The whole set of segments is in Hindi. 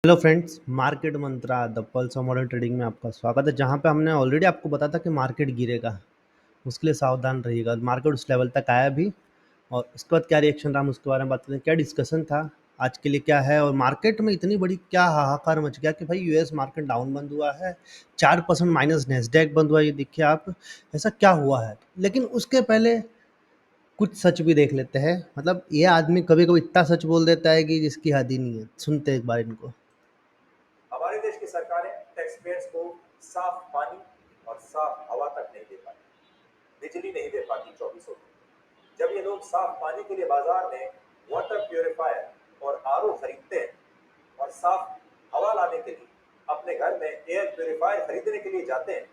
Hello friends, market Mantra the pulse of modern trading में आपका स्वागत है। जहां पे हमने ऑलरेडी आपको बताया था कि मार्केट गिरेगा, उसके लिए सावधान रहिएगा। मार्केट उस लेवल तक आया भी और उसके बाद क्या रिएक्शन रहा हम उसके बारे में बात करते हैं। क्या डिस्कशन था आज के लिए क्या है, और मार्केट में इतनी बड़ी क्या हाहाकार मच गया कि भाई यूएस मार्केट डाउन बंद हुआ है, 4% माइनस नेस्डैक बंद हुआ है। ये देखिए आप, ऐसा क्या हुआ है। लेकिन उसके पहले कुछ सच भी देख लेते हैं। मतलब ये आदमी कभी कभी इतना सच बोल देता है कि जिसकी हद ही नहीं है। सुनते हैं एक बार इनको। हमारे देश की सरकारें टैक्स पेयर्स को साफ पानी और साफ हवा तक नहीं दे पाती, बिजली नहीं दे पाती 24 घंटे। जब ये लोग साफ पानी के लिए बाजार में वाटर प्योरीफायर और आरओ खरीदते हैं और साफ हवा लाने के लिए अपने घर में एयर प्योरीफायर खरीदने के लिए जाते हैं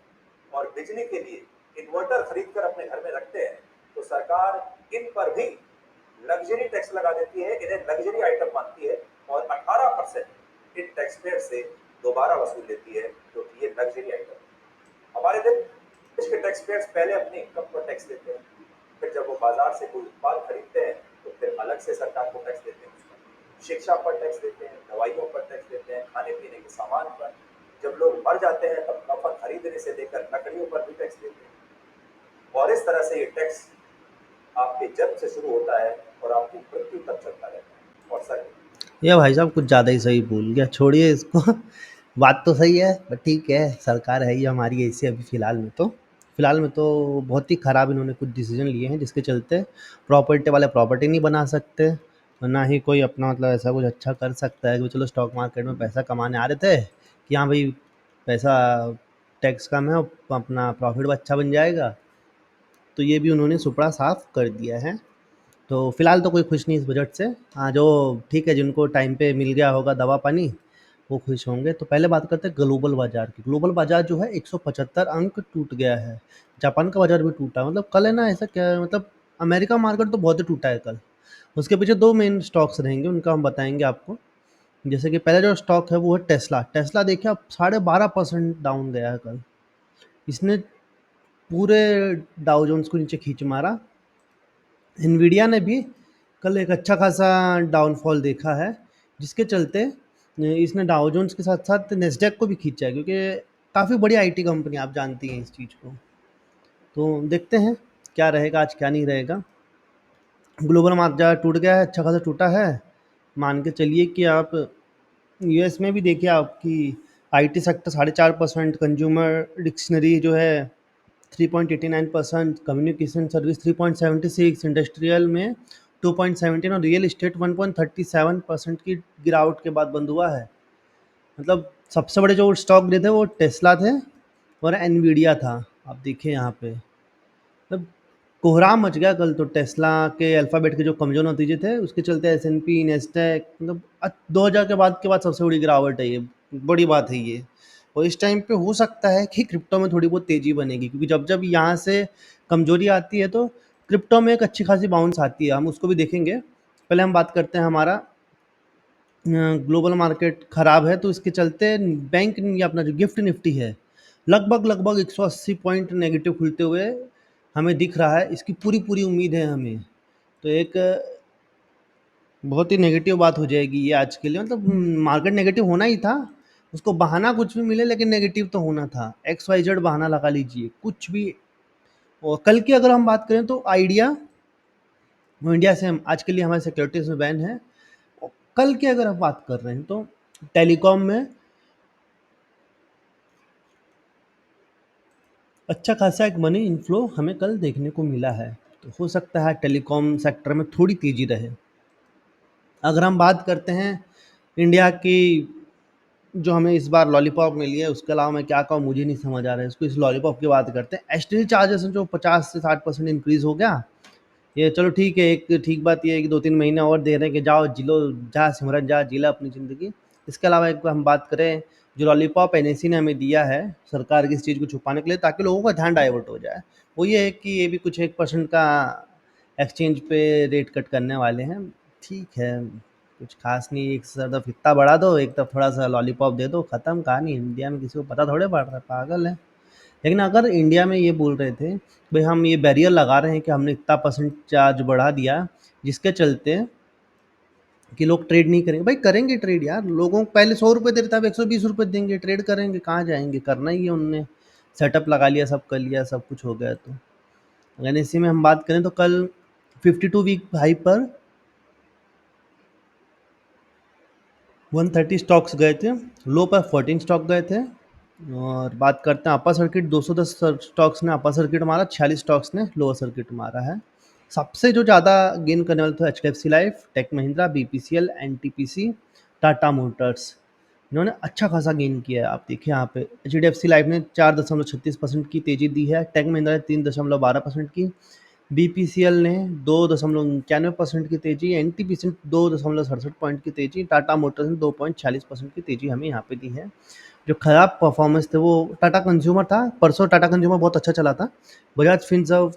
और बिजली के लिए इन्वर्टर खरीद कर अपने घर में रखते हैं, तो सरकार इन पर भी लग्जरी टैक्स लगा देती है, इन्हें लग्जरी आइटम मानती है और 18% इन टैक्स पेयर से दोबारा वसूल लेती है, क्योंकि ये लग्जरी आइटम। हमारे देश के टैक्स पेयर्स पहले अपनी इनकम पर टैक्स देते हैं, फिर जब वो बाजार से कोई उत्पाद खरीदते हैं तो फिर अलग से सरकार को टैक्स देते हैं। उस पर शिक्षा पर टैक्स देते हैं, दवाइयों पर टैक्स देते हैं, खाने पीने के सामान पर। जब लोग मर जाते हैं तब कफन खरीदने से लेकर लकड़ियों पर भी टैक्स देते हैं। और इस तरह से ये टैक्स आपके जन्म से शुरू होता है और आपकी मृत्यु तक चलता रहता है। और सर, ये भाई साहब कुछ ज़्यादा ही सही बोल गया, छोड़िए इसको। बात तो सही है, बट ठीक है, सरकार है ही हमारी ऐसी अभी फ़िलहाल में तो बहुत ही ख़राब इन्होंने कुछ डिसीजन लिए हैं, जिसके चलते प्रॉपर्टी वाले प्रॉपर्टी नहीं बना सकते, और ना ही कोई अपना मतलब ऐसा कुछ अच्छा कर सकता है कि चलो स्टॉक मार्केट में पैसा कमाने आ रहे थे कि हाँ भाई, पैसा टैक्स कम है और अपना प्रॉफिट अच्छा बन जाएगा। तो ये भी उन्होंने सुपड़ा साफ कर दिया है। तो फिलहाल तो कोई खुश नहीं इस बजट से। हाँ, जो ठीक है, जिनको टाइम पे मिल गया होगा दवा पानी, वो खुश होंगे। तो पहले बात करते हैं ग्लोबल बाजार की। ग्लोबल बाजार जो है 175 अंक टूट गया है। जापान का बाजार भी टूटा, मतलब कल है ना, ऐसा क्या है, मतलब अमेरिका मार्केट तो बहुत ही टूटा है कल। उसके पीछे दो मेन स्टॉक्स रहेंगे, उनका हम बताएंगे आपको। जैसे कि पहला जो स्टॉक है वो है टेस्ला। टेस्ला देखिए आप, 12.5% डाउन गया है कल। इसने पूरे डाउ जोन्स को नीचे खींच मारा। एनवीडिया ने भी कल एक अच्छा खासा डाउनफॉल देखा है, जिसके चलते इसने डाउ जोन्स के साथ साथ नेस्डैक को भी खींचा है, क्योंकि काफ़ी बड़ी आईटी कंपनी, आप जानती हैं इस चीज़ को। तो देखते हैं क्या रहेगा आज, क्या नहीं रहेगा। ग्लोबल मार्केट टूट गया है, अच्छा खासा टूटा है। मान के चलिए कि आप यूएस में भी देखिए आपकी आईटी सेक्टर 4.5%, कंज्यूमर डिक्शनरी जो है 3.89%, कम्युनिकेशन सर्विस 3.76, इंडस्ट्रियल में 2.17 और रियल इस्टेट 1.37% की गिरावट के बाद बंद हुआ है। मतलब सबसे बड़े जो स्टॉक गिरे थे वो टेस्ला थे और एनवीडिया था। आप देखिए यहाँ पे, मतलब कोहराम मच गया कल। तो टेस्ला के, अल्फाबेट के जो कमजोर नतीजे थे, उसके चलते एस&पी, नेस्डैक, मतलब 2000 के बाद सबसे बड़ी गिरावट है ये। बड़ी बात है ये। और इस टाइम पे हो सकता है कि क्रिप्टो में थोड़ी बहुत तेजी बनेगी, क्योंकि जब जब यहाँ से कमजोरी आती है तो क्रिप्टो में एक अच्छी खासी बाउंस आती है। हम उसको भी देखेंगे। पहले हम बात करते हैं हमारा ग्लोबल मार्केट ख़राब है तो इसके चलते बैंक या अपना जो गिफ्ट निफ्टी है, लगभग 180 पॉइंट नेगेटिव खुलते हुए हमें दिख रहा है। इसकी पूरी पूरी उम्मीद है हमें। तो एक बहुत ही नेगेटिव बात हो जाएगी ये आज के लिए। मतलब मार्केट नेगेटिव होना ही था, उसको बहाना कुछ भी मिले, लेकिन नेगेटिव तो होना था। एक्स वाई जेड बहाना लगा लीजिए कुछ भी। और कल की अगर हम बात करें तो आइडिया, वो इंडिया से हम आज के लिए हमारे सिक्योरिटीज में बैन है। और कल की अगर हम बात कर रहे हैं तो टेलीकॉम में अच्छा खासा एक मनी इनफ्लो हमें कल देखने को मिला है। तो हो सकता है टेलीकॉम सेक्टर में थोड़ी तेज़ी रहे। अगर हम बात करते हैं इंडिया की, जो हमें इस बार लॉलीपॉप मिली है, उसके अलावा मैं क्या कहूँ, मुझे नहीं समझ आ रहा है इसको। इस लॉलीपॉप की बात करते हैं। एस चार्जेस जो 50 से 60% इंक्रीज़ हो गया, ये चलो ठीक है। एक ठीक बात ये है कि 2-3 महीने और दे रहे हैं कि जाओ जिलो, जा सिमरन जा जिला अपनी ज़िंदगी। इसके अलावा एक हम बात करें, जो लॉलीपॉप एनएसी ने हमें दिया है सरकार की इस चीज़ को छुपाने के लिए, ताकि लोगों का ध्यान डाइवर्ट हो जाए, वो ये है कि ये भी कुछ 1% का एक्सचेंज पे रेट कट करने वाले हैं। ठीक है, कुछ खास नहीं। एक तरफ इतना बढ़ा दो, एक तरफ थोड़ा सा लॉलीपॉप दे दो, ख़त्म कहानी। इंडिया में किसी को पता थोड़े पड़ रहा है, पागल है। लेकिन अगर इंडिया में ये बोल रहे थे भाई, हम ये बैरियर लगा रहे हैं कि हमने इतना परसेंट चार्ज बढ़ा दिया, जिसके चलते कि लोग ट्रेड नहीं करेंगे। भाई करेंगे ट्रेड यार, लोगों को पहले 100 रुपये दे रहे थे, अब 120 रुपये देंगे, ट्रेड करेंगे, कहाँ जाएंगे, करना ही है उनने। सेटअप लगा लिया, सब कर लिया, सब कुछ हो गया। तो अगर इसी में हम बात करें तो कल 52 वीक हाई पर 130 स्टॉक्स गए थे, लो पर 14 स्टॉक गए थे। और बात करते हैं अपर सर्किट, 210 स्टॉक्स ने अपर सर्किट मारा, 46 स्टॉक्स ने लोअर सर्किट मारा है। सबसे जो ज़्यादा गेन करने वाले थे HDFC life, Tech Mahindra, BPCL, NTPC, Tata motors. इन्होंने अच्छा खासा गेन किया है। आप देखिए यहाँ पे HDFC लाइफ ने 4.36% की तेज़ी दी है, टेक महिंद्रा ने 3.12% की, BPCL ने 2.91% की तेज़ी, NTPC ने 2.67 पॉइंट की तेज़ी, टाटा मोटर्स ने 2.46% की तेज़ी हमें यहाँ पे दी है। जो खराब परफॉर्मेंस थे वो टाटा कंज्यूमर था, परसों टाटा कंज्यूमर बहुत अच्छा चला था। बजाज फिनसर्व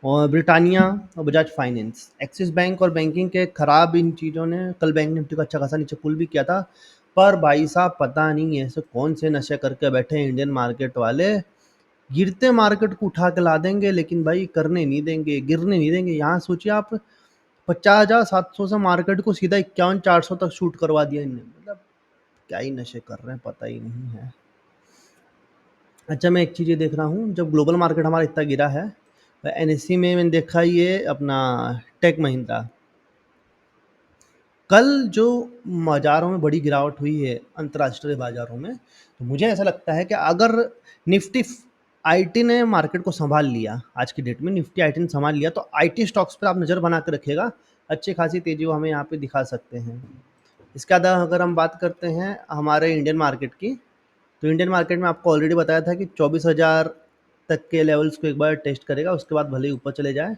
और ब्रिटानिया और बजाज फाइनेंस, एक्सिस बैंक और बैंकिंग के खराब इन चीज़ों ने कल बैंक निफ्टी को अच्छा खासा नीचे पुल भी किया था। पर भाई साहब पता नहीं ऐसे कौन से नशे करके बैठे हैं इंडियन मार्केट वाले, गिरते मार्केट को उठा के ला देंगे लेकिन भाई करने नहीं देंगे, गिरने नहीं देंगे। यहाँ सोचिए आप, 50,700 से मार्केट को सीधा 51,400 तक शूट करवा दिया इनने। मतलब क्या ही नशे कर रहे हैं पता ही नहीं है। अच्छा, मैं एक चीज़ ये देख रहा हूँ, जब ग्लोबल मार्केट हमारा इतना गिरा है, NSE में मैंने देखा ये अपना टेक महिंद्रा, कल जो बाज़ारों में बड़ी गिरावट हुई है अंतर्राष्ट्रीय बाज़ारों में, तो मुझे ऐसा लगता है कि अगर निफ्टी आईटी ने मार्केट को सँभाल लिया, आज की डेट में निफ्टी आईटी ने सँभाल लिया, तो आईटी स्टॉक्स पर आप नज़र बना के रखिएगा, अच्छी खासी तेज़ी वो हमें यहाँ पे दिखा सकते हैं। इसके अलावा अगर हम बात करते हैं हमारे इंडियन मार्केट की, तो इंडियन मार्केट में आपको ऑलरेडी बताया था कि 24,000 तक के लेवल्स को एक बार टेस्ट करेगा, उसके बाद भले ही ऊपर चले जाए।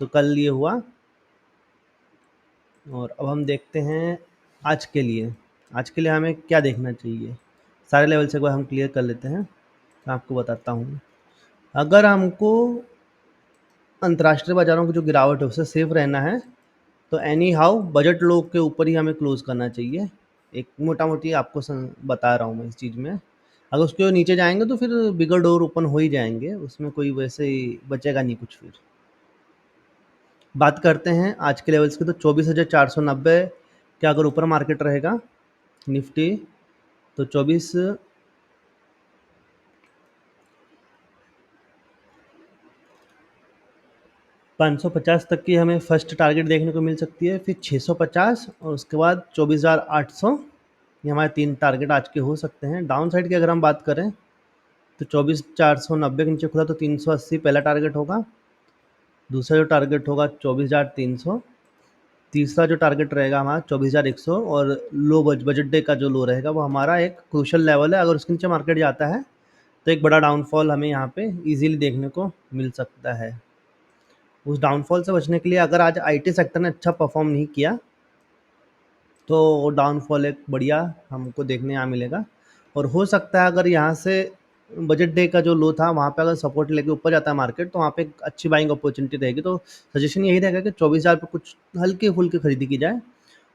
तो कल ये हुआ। और अब हम देखते हैं आज के लिए, आज के लिए हमें क्या देखना चाहिए, सारे लेवल से एक बार हम क्लियर कर लेते हैं। मैं आपको बताता हूँ, अगर हमको अंतर्राष्ट्रीय बाज़ारों की जो गिरावट है उससे सेफ रहना है, तो एनी हाउ बजट लो के ऊपर ही हमें क्लोज़ करना चाहिए। एक मोटा-मोटी आपको बता रहा हूँ मैं इस चीज़ में। अगर उसके नीचे जाएँगे तो फिर बिगर डोर ओपन हो ही जाएँगे, उसमें कोई वैसे ही बचेगा नहीं कुछ फिर। बात करते हैं आज के लेवल्स की, तो 24,490 के अगर ऊपर मार्केट रहेगा निफ्टी, तो 24,550 तक की हमें फर्स्ट टारगेट देखने को मिल सकती है, फिर 650 और उसके बाद 24,800, ये हमारे 3 टारगेट आज के हो सकते हैं। डाउन साइड की अगर हम बात करें तो 24,490 के नीचे खुला तो 380 पहला टारगेट होगा, दूसरा जो टारगेट होगा 24,300, तीसरा जो टारगेट रहेगा हमारा 24,100, और लो बजट डे का जो लो रहेगा वो हमारा एक क्रूशल लेवल है। अगर उसके नीचे मार्केट जाता है तो एक बड़ा डाउनफॉल हमें यहाँ पे इजीली देखने को मिल सकता है। उस डाउनफॉल से बचने के लिए अगर आज आईटी सेक्टर ने अच्छा परफॉर्म नहीं किया तो वो डाउनफॉल एक बढ़िया हमको देखने यहाँ मिलेगा। और हो सकता है अगर यहाँ से बजट डे का जो लो था वहाँ पे अगर सपोर्ट लेके ऊपर जाता है मार्केट, तो वहाँ पे एक अच्छी बाइंग अपॉर्चुनिटी रहेगी। तो सजेशन यही रहेगा कि 24,000 पे कुछ हल्की फुल्की खरीदी की जाए,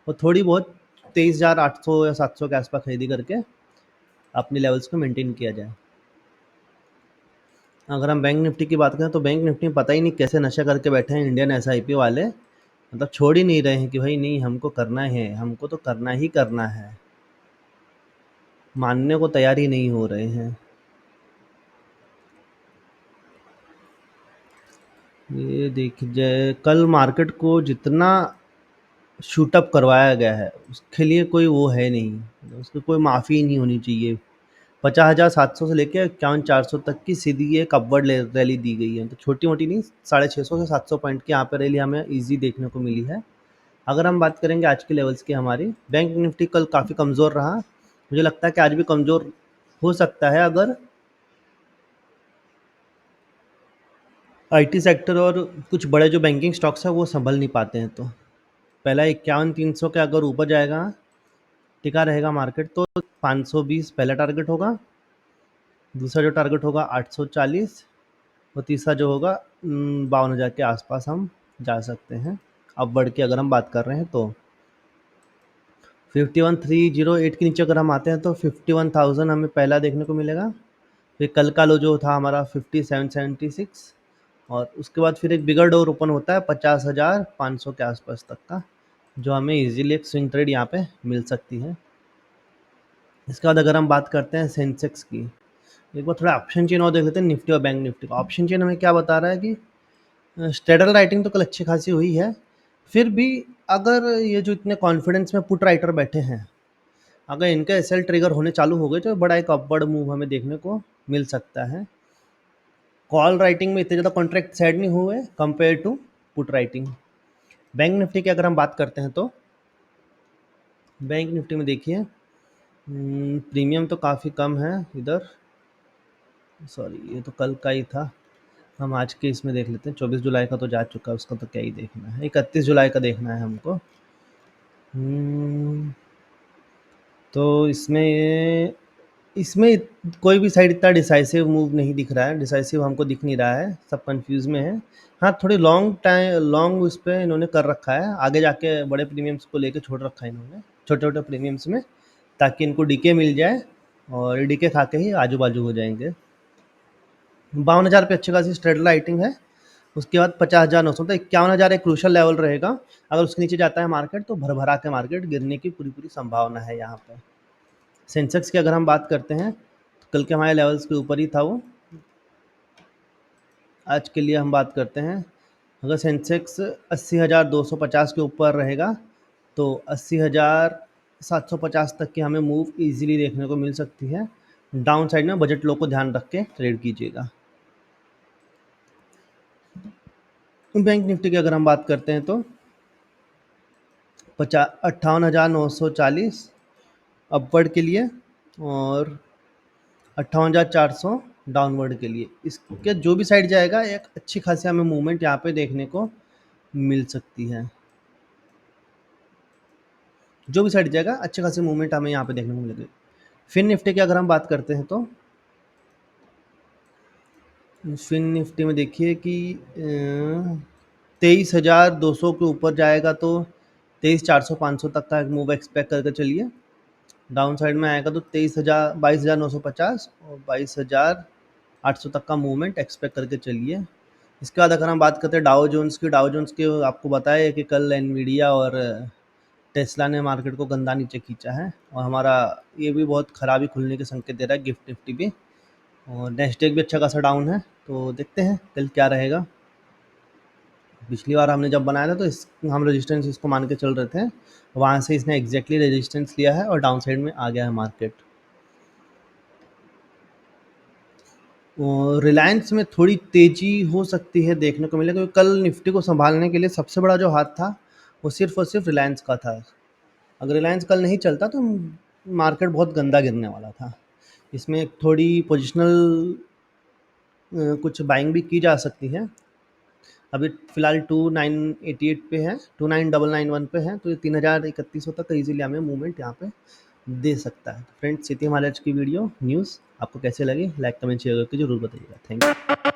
और थोड़ी बहुत 23,800 या 700 के आसपास खरीदी करके अपने लेवल्स को मेंटेन किया जाए। अगर हम बैंक निफ्टी की बात करें तो बैंक निफ्टी में पता ही नहीं कैसे नशा करके बैठे हैं इंडियन एसआईपी वाले, मतलब छोड़ ही नहीं रहे हैं कि भाई नहीं हमको करना है, हमको तो करना ही करना है, मानने को तैयार ही नहीं हो रहे हैं। ये देखिए कल मार्केट को जितना शूटअप करवाया गया है उसके लिए कोई वो है नहीं, उसकी कोई माफ़ी नहीं होनी चाहिए। 50,700 से लेकर 51,400 तक की सीधी एक अपवर्ड रैली दी गई है, तो छोटी मोटी नहीं, 650 से 700 पॉइंट की यहाँ पर रैली हमें इजी देखने को मिली है। अगर हम बात करेंगे आज के लेवल्स की हमारी, बैंक निफ्टी कल काफ़ी कमज़ोर रहा, मुझे लगता है कि आज भी कमज़ोर हो सकता है अगर आईटी सेक्टर और कुछ बड़े जो बैंकिंग स्टॉक्स हैं वो संभल नहीं पाते हैं। तो पहला 51,300 के अगर ऊपर जाएगा, टिका रहेगा मार्केट, तो 520 पहला टारगेट होगा, दूसरा जो टारगेट होगा 840, और तीसरा जो होगा 52,000 के आसपास हम जा सकते हैं अपवर्ड की अगर हम बात कर रहे हैं। तो 51,308 के नीचे अगर हम आते हैं तो 51,000 हमें पहला देखने को मिलेगा, फिर कल का लो जो था हमारा 5776, और उसके बाद फिर एक बिगर डोर ओपन होता है 50,500 के आसपास तक का, जो हमें ईज़िली एक स्विंग ट्रेड यहाँ पे मिल सकती है। इसके बाद अगर हम बात करते हैं सेंसेक्स की, एक बार थोड़ा ऑप्शन चेन और देख लेते हैं निफ्टी और बैंक निफ्टी का। ऑप्शन चेन हमें क्या बता रहा है कि स्ट्रेडल राइटिंग तो कल अच्छी खासी हुई है, फिर भी अगर ये जो इतने कॉन्फिडेंस में पुट राइटर बैठे हैं, अगर इनका एसएल ट्रिगर होने चालू हो गए तो बड़ा एक अपवर्ड मूव हमें देखने को मिल सकता है। कॉल राइटिंग में इतने ज़्यादा कॉन्ट्रैक्ट सेड नहीं हुए compare to put writing. Bank nifty की अगर हम बात करते हैं तो बैंक निफ्टी में देखिए प्रीमियम तो काफ़ी कम है इधर, सॉरी ये तो कल का ही था, हम आज के इसमें देख लेते हैं। 24 जुलाई का तो जा चुका है, उसका तो क्या ही देखना है, 31 जुलाई का देखना है हमको। तो इसमें कोई भी साइड इतना डिसाइसिव मूव नहीं दिख रहा है, डिसाइसिव हमको दिख नहीं रहा है, सब कंफ्यूज में है। हाँ थोड़ी लॉन्ग उस पर इन्होंने कर रखा है, आगे जाके बड़े प्रीमियम्स को लेके छोड़ रखा है इन्होंने छोटे छोटे प्रीमियम्स में, ताकि इनको डीके मिल जाए और डीके खा के ही आजू बाजू हो जाएंगे। 52,000 पे अच्छी खासी स्ट्रेडल राइटिंग है। उसके बाद 50,900 तो 51,000 एक क्रूशल लेवल रहेगा। अगर उसके नीचे जाता है मार्केट तो भरभरा के मार्केट गिरने की पूरी संभावना है यहाँ पर। सेंसेक्स की अगर हम बात करते हैं तो कल के हमारे लेवल्स के ऊपर ही था वो। आज के लिए हम बात करते हैं, अगर सेंसेक्स 80,250 के ऊपर रहेगा तो 80,750 तक की हमें मूव इजीली देखने को मिल सकती है। डाउन साइड में बजट लो को ध्यान रख के ट्रेड कीजिएगा। बैंक निफ्टी की अगर हम बात करते हैं तो 58,940 अपवर्ड के लिए और 58,400 डाउनवर्ड के लिए। इसके जो भी साइड जाएगा एक अच्छी खासी हमें मूवमेंट यहाँ पे देखने को मिल सकती है। जो भी साइड जाएगा अच्छी खासी मूवमेंट हमें यहाँ पे देखने को मिलेगी। फिन निफ्टी की अगर हम बात करते हैं तो फिन निफ्टी में देखिए कि 23,200 के ऊपर जाएगा तो 23,400-500 तक का एक मूव एक्सपेक्ट करके चलिए। डाउन साइड में आएगा तो 22,950 और 22,800 तक का मूवमेंट एक्सपेक्ट करके चलिए। इसके बाद अगर हम बात करते हैं डाउ जोन्स की, डाउ जोन्स के आपको बताया कि कल एनवीडिया और टेस्ला ने मार्केट को गंदा नीचे खींचा है और हमारा ये भी बहुत खराबी खुलने के संकेत दे रहा है, गिफ्ट निफ्टी भी, और नेस्डेक भी अच्छा खासा डाउन है। तो देखते हैं कल क्या रहेगा। पिछली बार हमने जब बनाया था तो हम रेजिस्टेंस इसको मान के चल रहे थे, वहाँ से इसने एग्जैक्टली रेजिस्टेंस लिया है और डाउन साइड में आ गया है मार्केट। रिलायंस में थोड़ी तेज़ी हो सकती है देखने को मिलेगा, क्योंकि कल निफ्टी को संभालने के लिए सबसे बड़ा जो हाथ था वो सिर्फ और सिर्फ रिलायंस का था। अगर रिलायंस कल नहीं चलता तो मार्केट बहुत गंदा गिरने वाला था। इसमें थोड़ी पोजिशनल कुछ बाइंग भी की जा सकती है। अभी फ़िलहाल 2988 पे है, 29,991 पे है, तो ये 3,031 तक ईजिली हमें मूवमेंट यहाँ पे दे सकता है। फ्रेंड्स, ये थी हमारे आज की वीडियो न्यूज़। आपको कैसे लगे लाइक कमेंट शेयर करके जरूर बताइएगा। Thank you.